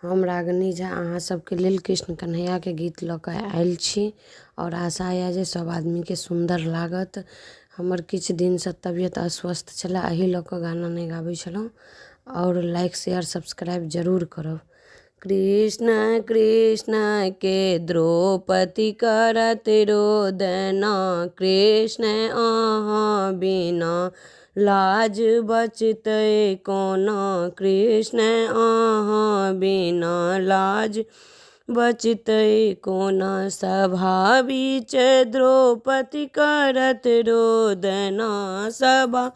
हम रागिनी झा अहाँ सबके लेल कृष्ण कन्हैया के गीत लऽ कऽ आयल छी और आशा यऽ जे सब आदमी के सुंदर लागत। हमर किछु दिनसँ तबियत अस्वस्थ छलै, एहि लऽ कऽ गाना नहि गाबै छलहुँ। और लाइक शेयर सब्सक्राइब जरूर करब। कृष्ण कृष्ण के द्रौपदी करत रोदना, कृष्ण अहाँ बिना लाज बचतै कोना, कृष्ण अहाँ बिना लाज बचतै कोना। सभा बीच द्रौपदी करत रोदना, सभा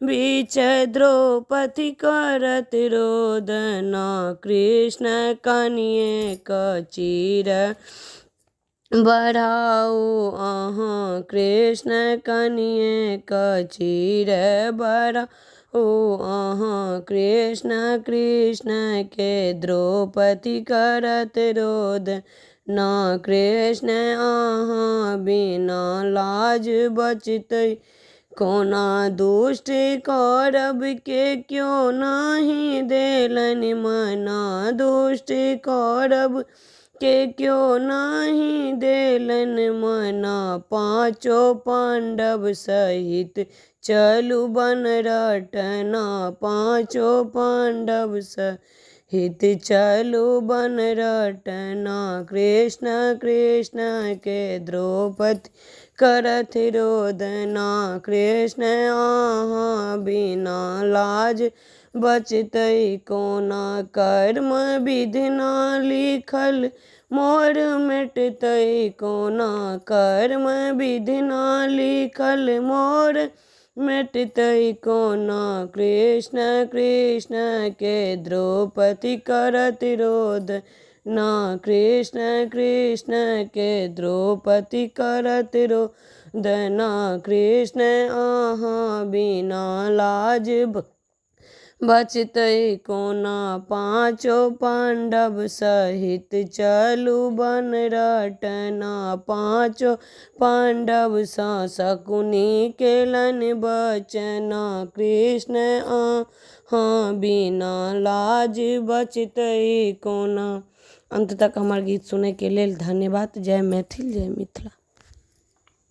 बीच द्रौपदी करत रोदना, कृष्ण कनिएक चीर बढ़ाऊ अहाँ, कृष्ण कनिएक चीर बढ़ाऊ अहाँ। कृष्ण कृष्ण के द्रौपदी करत रोदना, कृष्ण अहाँ बिना लाज बचतै कोना। दुष्ट कौरव के क्यों नहीं देलन मना, दुष्ट कौरव के क्यों नहीं देलन मना। पांचों पांडव सहित चलू बन रटना, पांचों पांडव सहित चलू बन रटना। कृष्ण कृष्ण के द्रौपदी करत रोदना, कृष्ण अहाँ बिना लाज बचतै कोना। कर्म विधिना लिखल मोर मिटतै कोना, कर्म विधिना लिखल मोर मिटतै कोना। कृष्ण कृष्ण के द्रौपदी करत रोदना, कृष्ण कृष्ण के द्रौपदी करत रोदना, कृष्ण अहाँ बिना लाज बचतै कोना। पांचों पांडव सहित चलू बन रटना, पांचों पांडव सा शकुनी केलन बचना, कृष्ण अहाँ बिना लाज बचतै कोना। अंत तक हमार गीत सुने के लेल धन्यवाद। जय मैथिल जय मिथिला।